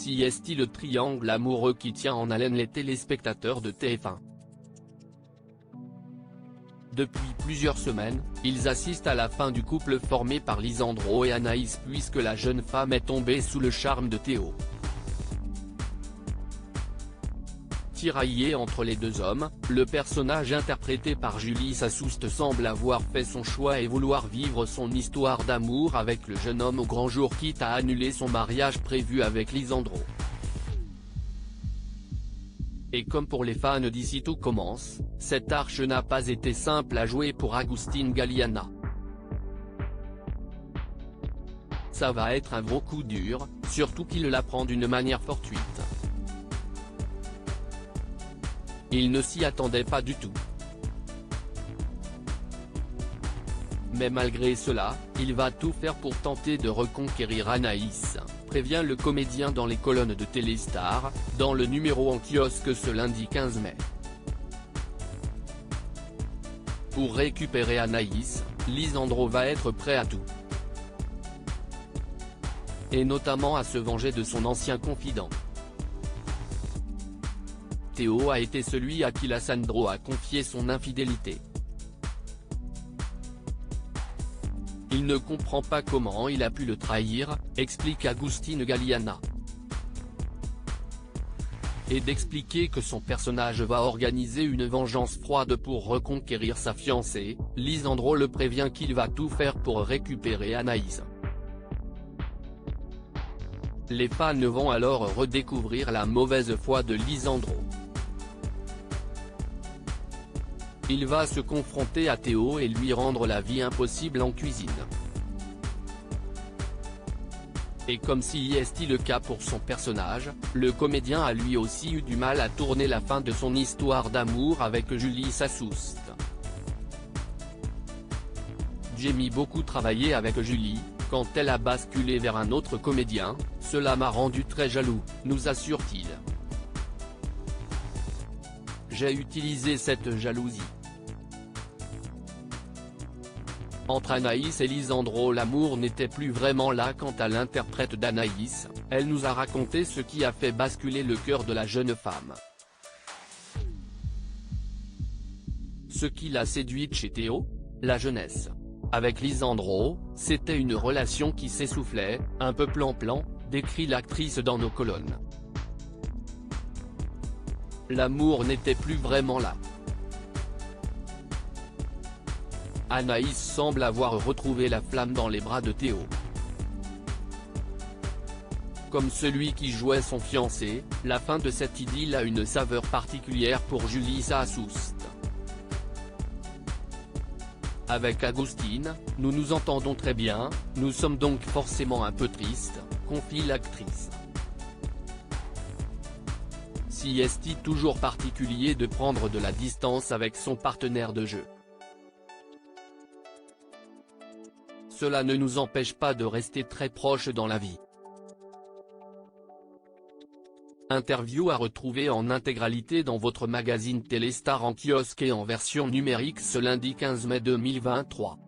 Si est-il le triangle amoureux qui tient en haleine les téléspectateurs de TF1. Depuis plusieurs semaines, ils assistent à la fin du couple formé par Lisandro et Anaïs puisque la jeune femme est tombée sous le charme de Théo. Tiraillé entre les deux hommes, le personnage interprété par Julie Sassoust semble avoir fait son choix et vouloir vivre son histoire d'amour avec le jeune homme au grand jour quitte à annuler son mariage prévu avec Lisandro. Et comme pour les fans d'Ici Tout Commence, cette arche n'a pas été simple à jouer pour Agustin Galliana. Ça va être un gros coup dur, surtout qu'il la prend d'une manière fortuite. Il ne s'y attendait pas du tout. Mais malgré cela, il va tout faire pour tenter de reconquérir Anaïs, prévient le comédien dans les colonnes de Téléstar, dans le numéro en kiosque ce lundi 15 mai. Pour récupérer Anaïs, Lisandro va être prêt à tout. Et notamment à se venger de son ancien confident. Théo a été celui à qui Lisandro a confié son infidélité. Il ne comprend pas comment il a pu le trahir, explique Agustin Galliana. Et d'expliquer que son personnage va organiser une vengeance froide pour reconquérir sa fiancée, Lisandro le prévient qu'il va tout faire pour récupérer Anaïs. Les fans vont alors redécouvrir la mauvaise foi de Lisandro. Il va se confronter à Théo et lui rendre la vie impossible en cuisine. Et comme si était le cas pour son personnage, le comédien a lui aussi eu du mal à tourner la fin de son histoire d'amour avec Julie Sassoust. J'ai mis beaucoup travaillé avec Julie, quand elle a basculé vers un autre comédien, cela m'a rendu très jaloux, nous assure-t-il. J'ai utilisé cette jalousie. Entre Anaïs et Lisandro, l'amour n'était plus vraiment là. Quant à l'interprète d'Anaïs, elle nous a raconté ce qui a fait basculer le cœur de la jeune femme. Ce qui l'a séduite chez Théo, la jeunesse. Avec Lisandro, c'était une relation qui s'essoufflait, un peu plan-plan, décrit l'actrice dans nos colonnes. L'amour n'était plus vraiment là. Anaïs semble avoir retrouvé la flamme dans les bras de Théo. Comme celui qui jouait son fiancé, la fin de cette idylle a une saveur particulière pour Julie Sassoust. Avec Agustin, nous nous entendons très bien, nous sommes donc forcément un peu tristes, confie l'actrice. Si est-il toujours particulier de prendre de la distance avec son partenaire de jeu. Cela ne nous empêche pas de rester très proches dans la vie. Interview à retrouver en intégralité dans votre magazine Téléstar en kiosque et en version numérique ce lundi 15 mai 2023.